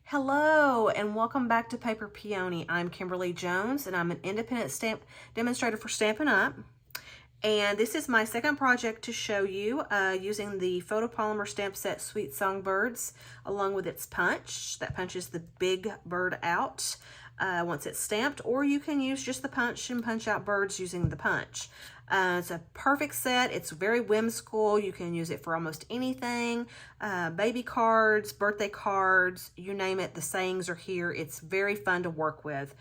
Hello and welcome back to Paper Peony. I'm Kimberly Jones and I'm an independent stamp demonstrator for Stampin' Up. And this is my second project to show you using the photopolymer stamp set Sweet Songbirds along with its punch. That punches the big bird out once it's stamped, or you can use just the punch and punch out birds using the punch. It's a perfect set. It's very whimsical. You can use it for almost anything. Baby cards, birthday cards, you name it, the sayings are here. It's very fun to work with.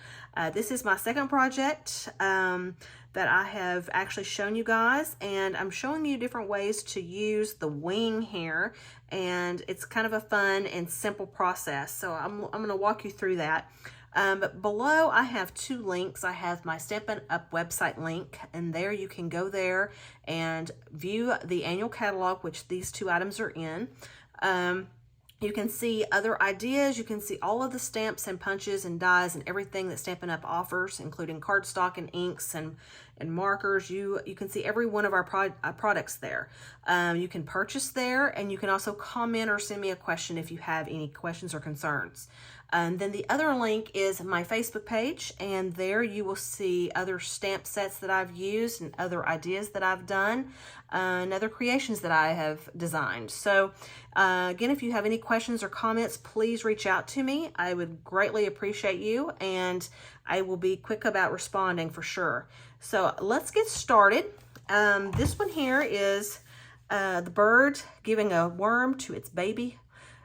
This is my second project that I have actually shown you guys, and I'm showing you different ways to use the wing here, and it's kind of a fun and simple process. So I'm going to walk you through that. But below I have two links. I have my Stampin' Up website link, and there you can go there and view the annual catalog, which these two items are in. You can see other ideas. You can see all of the stamps and punches and dies and everything that Stampin' Up offers, including cardstock and inks and markers. You can see every one of our products there. You can purchase there, and you can also comment or send me a question if you have any questions or concerns. And then the other link is my Facebook page, and there you will see other stamp sets that I've used and other ideas that I've done and other creations that I have designed. So again, if you have any questions or comments, please reach out to me. I would greatly appreciate you, and I will be quick about responding for sure. So let's get started. This one here is the bird giving a worm to its baby,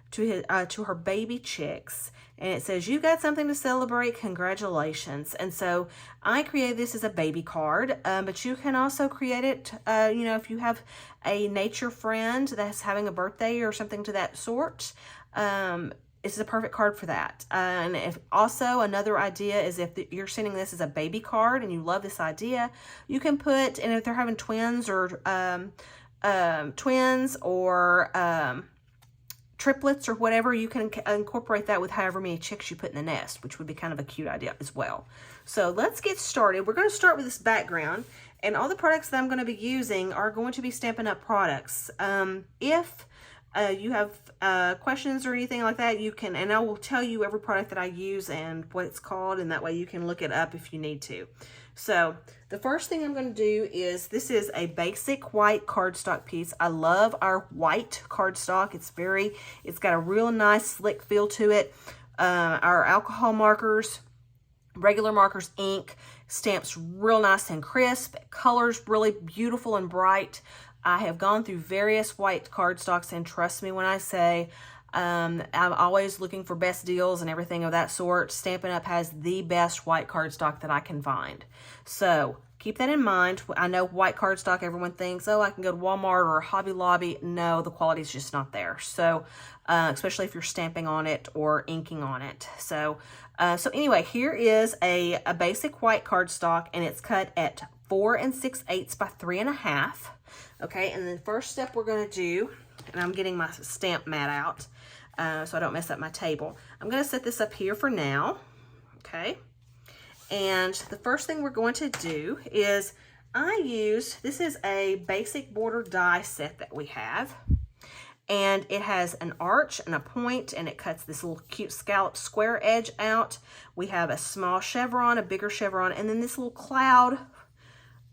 to her baby chicks. And it says, "You got something to celebrate, congratulations." And so I created this as a baby card, but you can also create it, you know, if you have a nature friend that's having a birthday or something to that sort, this is a perfect card for that. And if also another idea is if you're sending this as a baby card and you love this idea, you can put, and if they're having twins or triplets or whatever, you can incorporate that with however many chicks you put in the nest, which would be kind of a cute idea as well. So let's get started. We're going to start with this background, and all the products that I'm going to be using are going to be Stampin' Up products. If you have questions or anything like that, you can, and I will tell you every product that I use and what it's called, and that way you can look it up if you need to. So the first thing I'm going to do is, this is a basic white cardstock piece. I love our white cardstock. It's got a real nice slick feel to it. Our alcohol markers, regular markers, ink, stamps real nice and crisp, colors really beautiful and bright. I have gone through various white cardstocks, and trust me when I say I'm always looking for best deals and everything of that sort. Stampin' Up has the best white cardstock that I can find. So keep that in mind. I know white cardstock, everyone thinks, oh, I can go to Walmart or Hobby Lobby. No, the quality is just not there. So especially if you're stamping on it or inking on it. So anyway, here is a basic white cardstock, and it's cut at 4 6/8 by 3 1/2. Okay, and the first step we're going to do, and I'm getting my stamp mat out so I don't mess up my table. I'm going to set this up here for now. Okay, and the first thing we're going to do is this is a basic border die set that we have, and it has an arch and a point, and it cuts this little cute scallop square edge out. We have a small chevron, a bigger chevron, and then this little cloud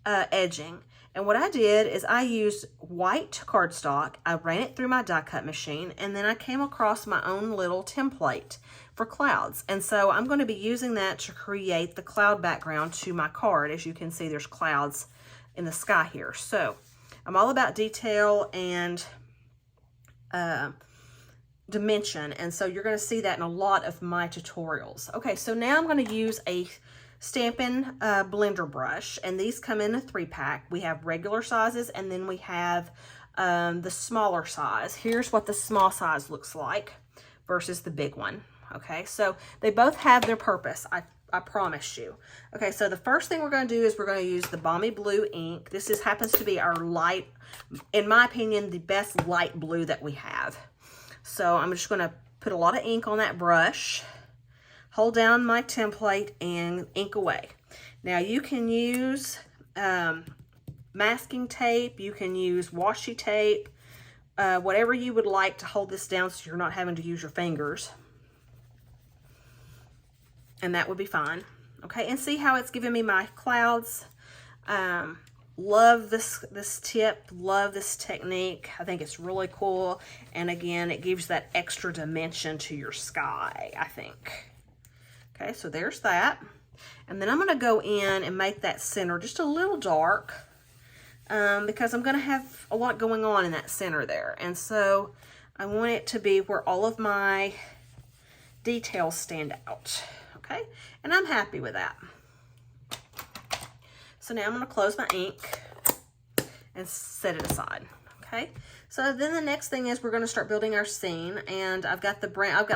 edging. And what I did is I used white cardstock, I ran it through my die cut machine, and then I came across my own little template for clouds. And so I'm going to be using that to create the cloud background to my card. As you can see, there's clouds in the sky here. So I'm all about detail and dimension, and so you're going to see that in a lot of my tutorials. Okay, so now I'm going to use a Stampin' blender brush, and these come in a 3-pack. We have regular sizes, and then we have the smaller size. Here's what the small size looks like versus the big one. Okay, so they both have their purpose, I promise you. Okay, so the first thing we're going to do is we're going to use the Balmy Blue ink. This happens to be our light, in my opinion, the best light blue that we have. So I'm just going to put a lot of ink on that brush, hold down my template, and ink away. Now you can use masking tape, you can use washi tape, whatever you would like to hold this down so you're not having to use your fingers. and that would be fine. Okay, and see how it's giving me my clouds. Love this tip, love this technique. I think it's really cool. And again, it gives that extra dimension to your sky, I think. Okay, so there's that. And then I'm gonna go in and make that center just a little dark because I'm gonna have a lot going on in that center there. And so I want it to be where all of my details stand out, okay? And I'm happy with that. So now I'm going to close my ink and set it aside, okay? So then the next thing is we're going to start building our scene, and I've got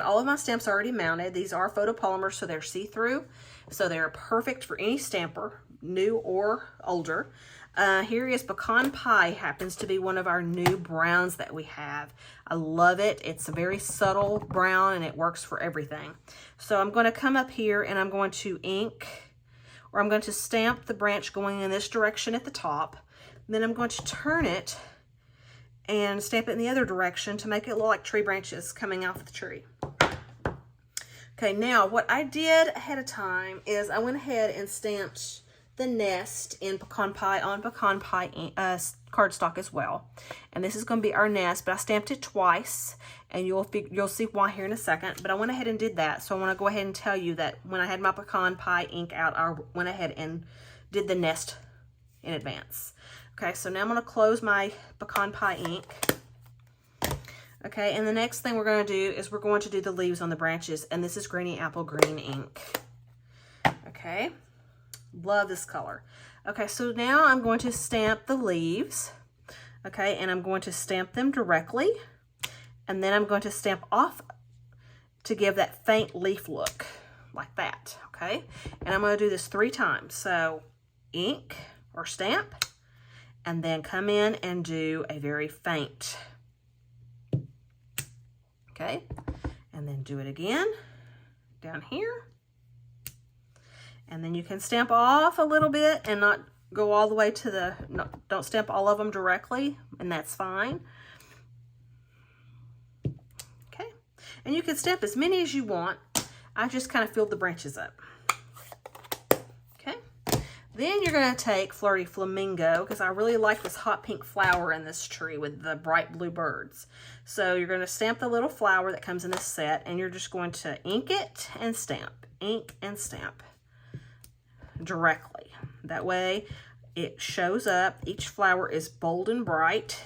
all of my stamps already mounted. These are photopolymers, so they're see-through, so they're perfect for any stamper, new or older. Here is Pecan Pie, happens to be one of our new browns that we have. I love it. It's a very subtle brown and it works for everything. So I'm going to come up here and I'm going to ink, or I'm going to stamp the branch going in this direction at the top. And then I'm going to turn it and stamp it in the other direction to make it look like tree branches coming off the tree. Okay, now what I did ahead of time is I went ahead and stamped the nest in Pecan Pie on Pecan Pie cardstock as well. And this is going to be our nest, but I stamped it twice, and you'll see why here in a second. But I went ahead and did that, so I want to go ahead and tell you that when I had my Pecan Pie ink out, I went ahead and did the nest in advance. Okay, so now I'm going to close my Pecan Pie ink. Okay, and the next thing we're going to do is we're going to do the leaves on the branches, and this is Greeny Apple Green ink. Okay. Love this color. Okay, so now I'm going to stamp the leaves. Okay, and I'm going to stamp them directly. And then I'm going to stamp off to give that faint leaf look, like that. Okay, and I'm going to do this 3 times. So ink or stamp, and then come in and do a very faint. Okay, and then do it again down here. And then you can stamp off a little bit and not go all the way to the, no, don't stamp all of them directly, and that's fine. Okay, and you can stamp as many as you want. I just kind of filled the branches up. Okay, then you're going to take Flirty Flamingo, because I really like this hot pink flower in this tree with the bright blue birds. So you're going to stamp the little flower that comes in this set, and you're just going to ink it and stamp, ink and stamp directly. That way it shows up. Each flower is bold and bright.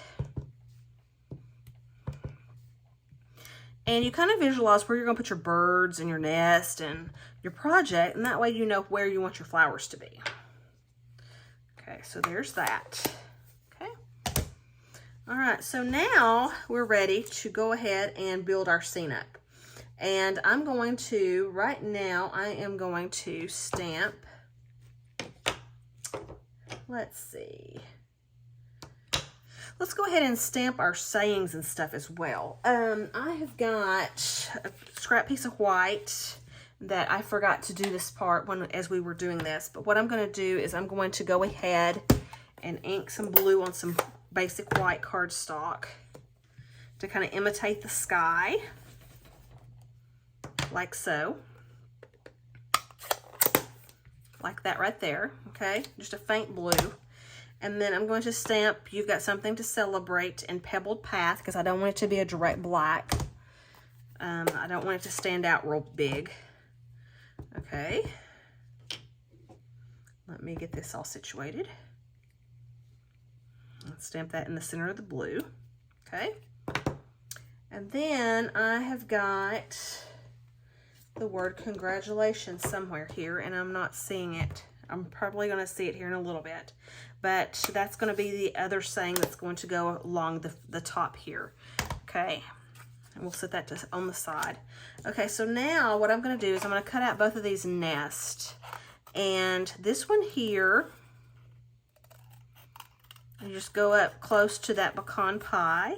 And you kind of visualize where you're going to put your birds and your nest and your project, and that way you know where you want your flowers to be. Okay, so there's that. Okay. All right, so now we're ready to go ahead and build our scene up. And I'm going to, right now, I am going to stamp. Let's see. Let's go ahead and stamp our sayings and stuff as well. I have got a scrap piece of white that I forgot to do this part as we were doing this. But what I'm going to do is I'm going to go ahead and ink some blue on some basic white cardstock to kind of imitate the sky, like so. Like that right there, okay? Just a faint blue. And then I'm going to stamp You've Got Something to Celebrate in Pebbled Path, because I don't want it to be a direct black. I don't want it to stand out real big. Okay. Let me get this all situated. Let's stamp that in the center of the blue. Okay. And then I have got the word congratulations somewhere here, and I'm not seeing it. I'm probably going to see it here in a little bit, but that's going to be the other saying that's going to go along the top here. Okay, and we'll set that on the side. Okay, so now what I'm going to do is I'm going to cut out both of these nests, and this one here, you just go up close to that pecan pie,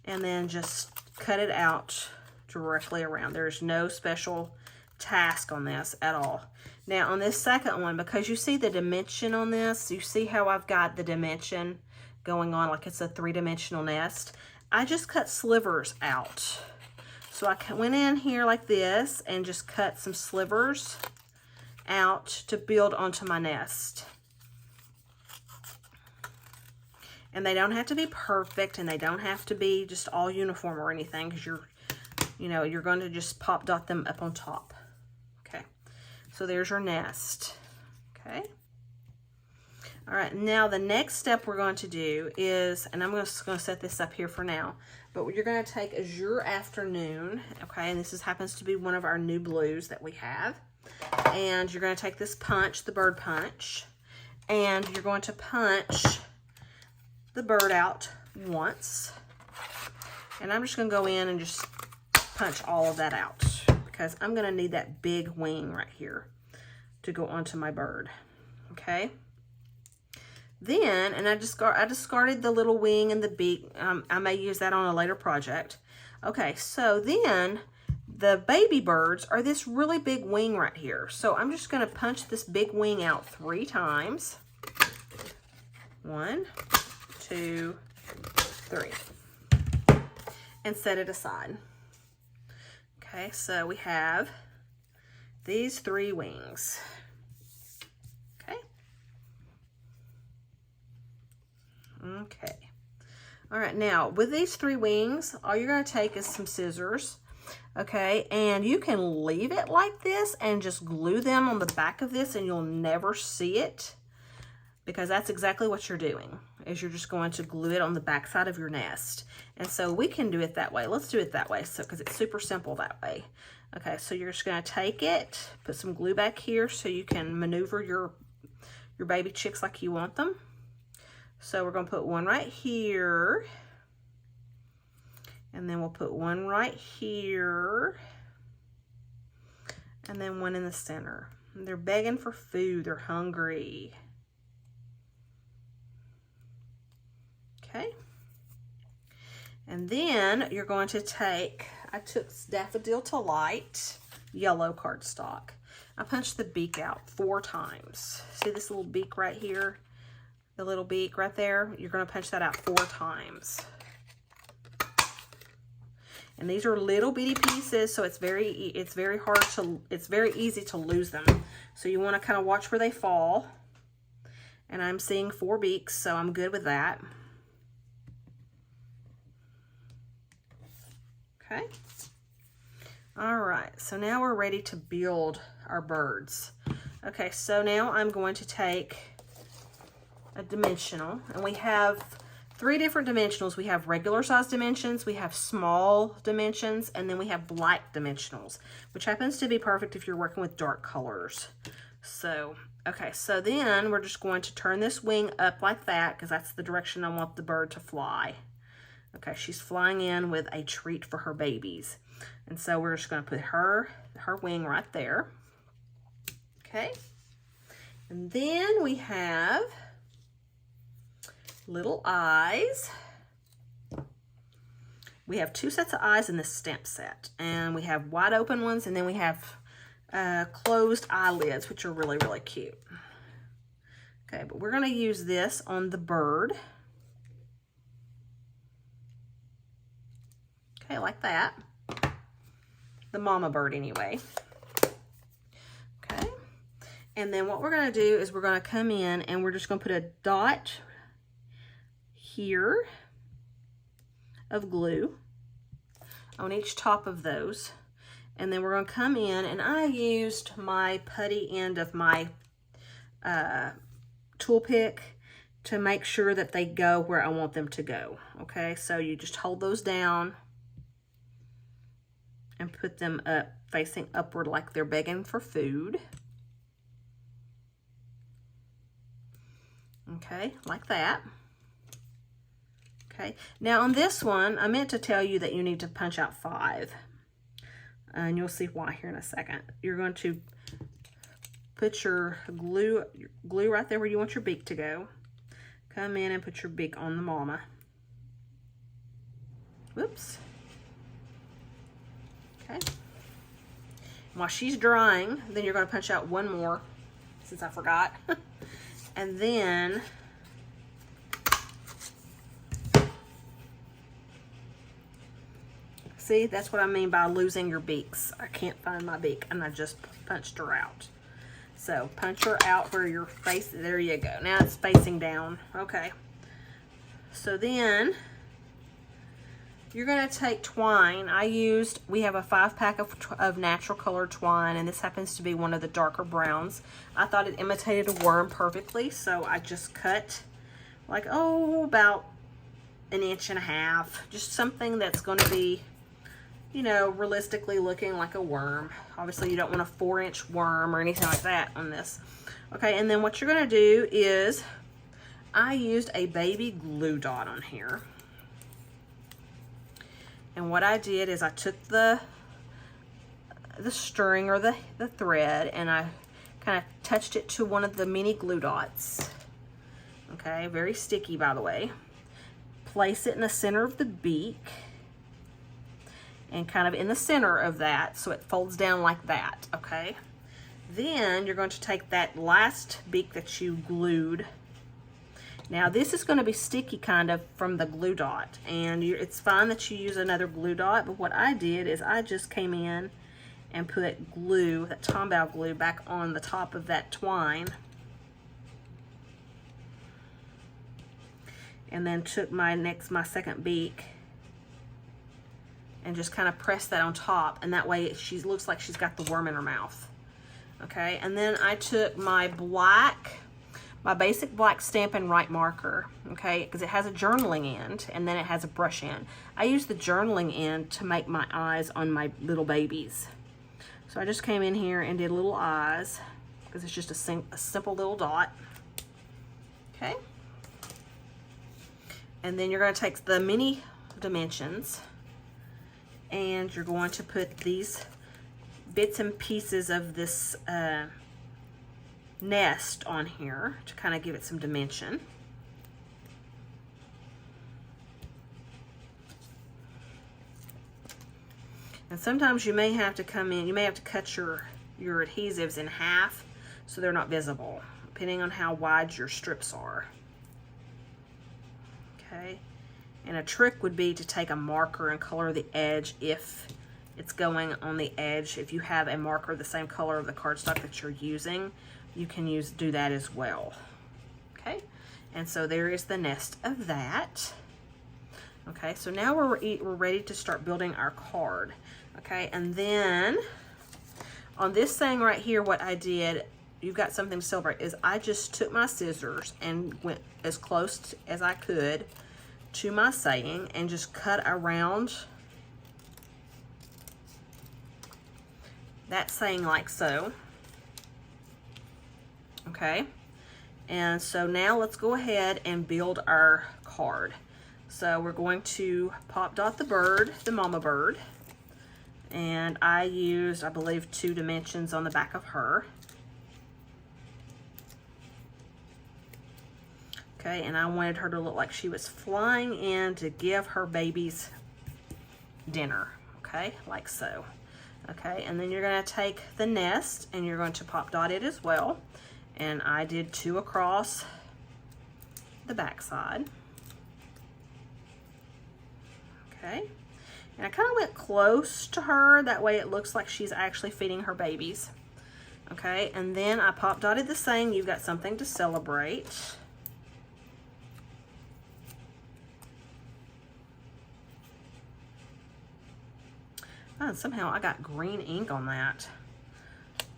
and then just cut it out directly around. There's no special task on this at all. Now on this second one, because you see the dimension on this, you see how I've got the dimension going on like it's a 3-dimensional nest. I just cut slivers out. So I went in here like this and just cut some slivers out to build onto my nest. And they don't have to be perfect, and they don't have to be just all uniform or anything, because you're going to just pop dot them up on top. Okay, so there's your nest. Okay. All right, now the next step we're going to do is, and I'm just going to set this up here for now, but what you're going to take is your afternoon, okay, and this happens to be one of our new blues that we have, and you're going to take this punch, the bird punch, and you're going to punch the bird out once, and I'm just going to go in and just punch all of that out, because I'm going to need that big wing right here to go onto my bird. Okay, then, and I discarded the little wing and the beak. I may use that on a later project. Okay, so then the baby birds are this really big wing right here. So I'm just going to punch this big wing out 3 times. 1, 2, 3. And set it aside. Okay, so we have these 3 wings. Okay. All right, now with these 3 wings, all you're going to take is some scissors, okay, and you can leave it like this and just glue them on the back of this, and you'll never see it, because that's exactly what you're doing, is you're just going to glue it on the back side of your nest. And so we can do it that way. Let's do it that way, so because it's super simple that way. Okay, so you're just going to take it, put some glue back here so you can maneuver your baby chicks like you want them. So we're going to put one right here, and then we'll put one right here, and then one in the center. And they're begging for food. They're hungry. Okay. And then you're going to take, I took Daffodil to Light yellow cardstock. I punched the beak out 4 times. See this little beak right here? The little beak right there, you're going to punch that out 4 times. And these are little bitty pieces, so it's very easy to lose them. So you want to kind of watch where they fall. And I'm seeing 4 beaks, so I'm good with that. Okay. All right, so now we're ready to build our birds. Okay, so now I'm going to take a dimensional, and we have 3 different dimensionals. We have regular size dimensions, we have small dimensions, and then we have black dimensionals, which happens to be perfect if you're working with dark colors. So, okay, so then we're just going to turn this wing up like that, because that's the direction I want the bird to fly. Okay, she's flying in with a treat for her babies. And so we're just going to put her wing right there. Okay, and then we have little eyes. We have 2 sets of eyes in this stamp set, and we have wide open ones, and then we have closed eyelids, which are really, really cute. Okay, but we're going to use this on the bird. Okay, like that. The mama bird anyway. Okay, and then what we're going to do is we're going to come in and we're just going to put a dot here of glue on each top of those, and then we're going to come in, and I used my putty end of my tool pick to make sure that they go where I want them to go. Okay, so you just hold those down and put them up facing upward like they're begging for food. Okay, like that. Okay, now on this one, I meant to tell you that you need to punch out 5. And you'll see why here in a second. You're going to put your glue right there where you want your beak to go. Come in and put your beak on the mama. Whoops. Okay. While she's drying, then you're going to punch out 1 more, since I forgot. And then See, that's what I mean by losing your beaks. I can't find my beak, and I just punched her out. So punch her out where your face, there you go. Now it's facing down. Okay. So then you're going to take twine. We have a 5-pack of natural colored twine, and this happens to be one of the darker browns. I thought it imitated a worm perfectly, so I just cut like, about 1.5 inches. Just something that's going to be, you know, realistically looking like a worm. Obviously, you don't want a 4-inch worm or anything like that on this. Okay, and then what you're going to do is, I used a baby glue dot on here. And what I did is I took the string or the thread, and I kind of touched it to one of the mini glue dots. Okay, very sticky, by the way. Place it in the center of the beak, and kind of in the center of that, so it folds down like that, okay? Then you're going to take that last beak that you glued. Now this is going to be sticky kind of from the glue dot, and it's fine that you use another glue dot, but what I did is I just came in and put glue, that Tombow glue, back on the top of that twine. And then took my second beak and just kind of pressed that on top, and that way she looks like she's got the worm in her mouth. Okay, and then I took my basic black Stampin' Right marker, okay, because it has a journaling end and then it has a brush end. I use the journaling end to make my eyes on my little babies. So I just came in here and did little eyes, because it's just a simple little dot. Okay. And then you're going to take the mini dimensions, and you're going to put these bits and pieces of this nest on here to kind of give it some dimension. And sometimes you may have to come in, you may have to cut your adhesives in half so they're not visible, depending on how wide your strips are. Okay, and a trick would be to take a marker and color the edge if it's going on the edge. If you have a marker the same color of the cardstock that you're using, you can do that as well. Okay, and so there is the nest of that. Okay, so now we're ready to start building our card. Okay, and then on this thing right here, what I did, you've got something to celebrate, is I just took my scissors and went as close as I could to my saying and just cut around that saying like so. Okay, and so now let's go ahead and build our card. So we're going to pop dot the bird, the mama bird, and I used, I believe, 2 dimensions on the back of her. Okay, and I wanted her to look like she was flying in to give her babies dinner, okay, like so. Okay, and then you're going to take the nest and you're going to pop dot it as well. And I did 2 across the back side. Okay, and I kind of went close to her, that way it looks like she's actually feeding her babies. Okay, and then I pop dotted the saying, you've got something to celebrate. Oh, somehow I got green ink on that.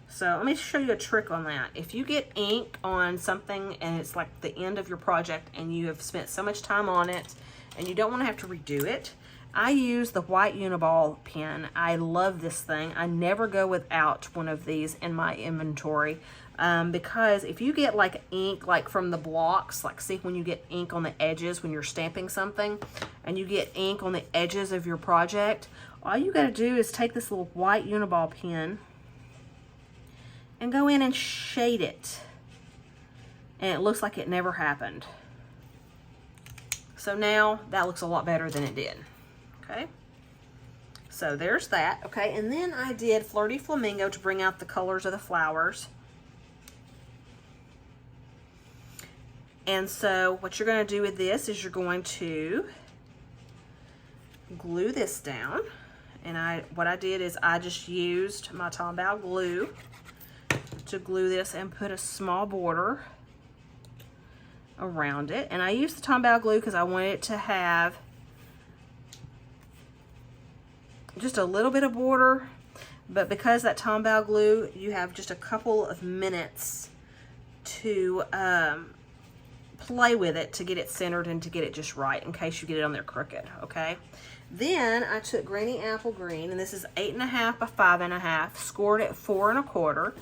So let me show you a trick on that. If you get ink on something and it's like the end of your project and you have spent so much time on it and you don't want to have to redo it, I use the white Uniball pen. I love this thing. I never go without one of these in my inventory because if you get like ink like from the blocks, like see when you get ink on the edges when you're stamping something and you get ink on the edges of your project, all you got to do is take this little white Uniball pen and go in and shade it. And it looks like it never happened. So now that looks a lot better than it did. Okay. So there's that. Okay, and then I did Flirty Flamingo to bring out the colors of the flowers. And so what you're going to do with this is you're going to glue this down. And what I did is I just used my Tombow glue to glue this and put a small border around it. And I used the Tombow glue because I wanted it to have just a little bit of border, but because that Tombow glue, you have just a couple of minutes to play with it to get it centered and to get it just right in case you get it on there crooked, okay? Then I took Granny Apple Green, and this is 8.5 by 5.5, scored at 4 1/4,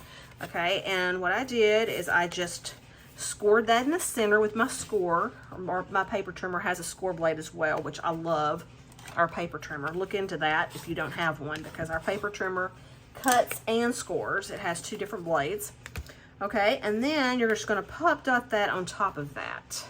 okay? And what I did is I just scored that in the center with my score, or my paper trimmer has a score blade as well, which I love. Our paper trimmer, look into that if you don't have one, because our paper trimmer cuts and scores. It has 2 different blades. Okay, and then you're just going to pop dot that on top of that.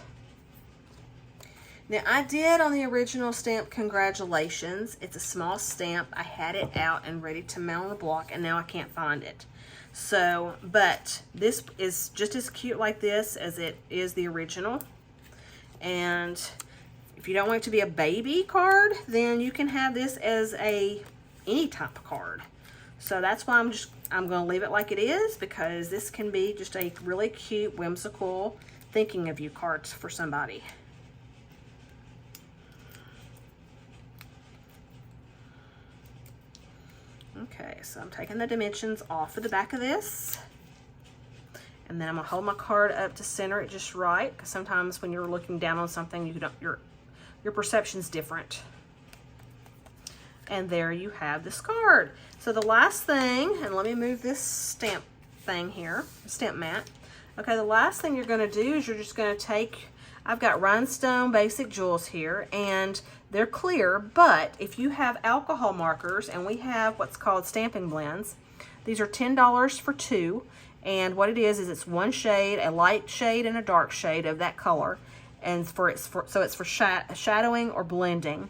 Now I did on the original stamp Congratulations. It's a small stamp. I had it out and ready to mount on the block, and now I can't find it. So, but this is just as cute like this as it is the original. And if you don't want it to be a baby card, then you can have this as any type of card. So that's why I'm going to leave it like it is, because this can be just a really cute, whimsical, thinking of you cards for somebody. Okay, so I'm taking the dimensions off of the back of this. And then I'm going to hold my card up to center it just right, because sometimes when you're looking down on something, your perception's different. And there you have this card. So the last thing, and let me move this stamp thing here, stamp mat. Okay, the last thing you're going to do is you're just going to take, I've got rhinestone basic jewels here, and they're clear, but if you have alcohol markers, and we have what's called Stampin Blends, these are $10 for 2, and what it is it's one shade, a light shade and a dark shade of that color. And so it's for shadowing or blending.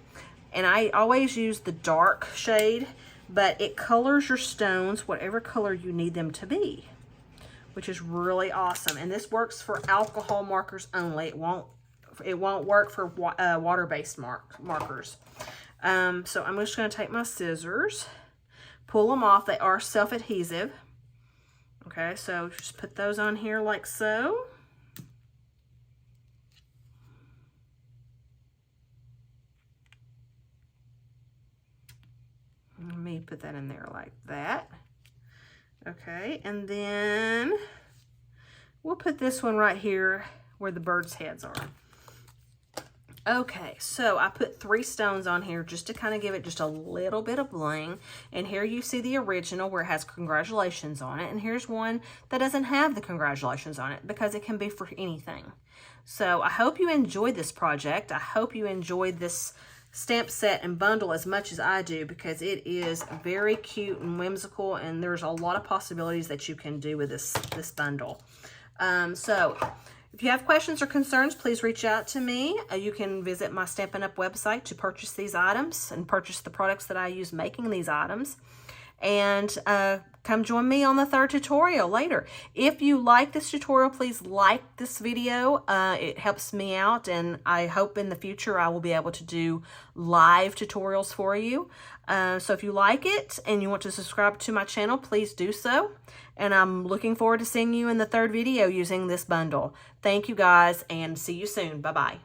And I always use the dark shade, but it colors your stones whatever color you need them to be, which is really awesome. And this works for alcohol markers only. It won't work for water-based markers. So I'm just going to take my scissors, pull them off. They are self-adhesive. Okay, so just put those on here like so. Let me put that in there like that. Okay, and then we'll put this one right here where the birds' heads are. Okay, so I put 3 stones on here just to kind of give it just a little bit of bling. And here you see the original where it has congratulations on it. And here's one that doesn't have the congratulations on it, because it can be for anything. So I hope you enjoyed this project. I hope you enjoyed this stamp set and bundle as much as I do, because it is very cute and whimsical, and there's a lot of possibilities that you can do with this bundle. So if you have questions or concerns, please reach out to me. You can visit my Stampin' Up! Website to purchase these items and purchase the products that I use making these items. And come join me on the 3rd tutorial later. If you like this tutorial, please like this video. It helps me out, and I hope in the future I will be able to do live tutorials for you. So if you like it and you want to subscribe to my channel, please do so. And I'm looking forward to seeing you in the 3rd video using this bundle. Thank you guys, and see you soon. Bye-bye.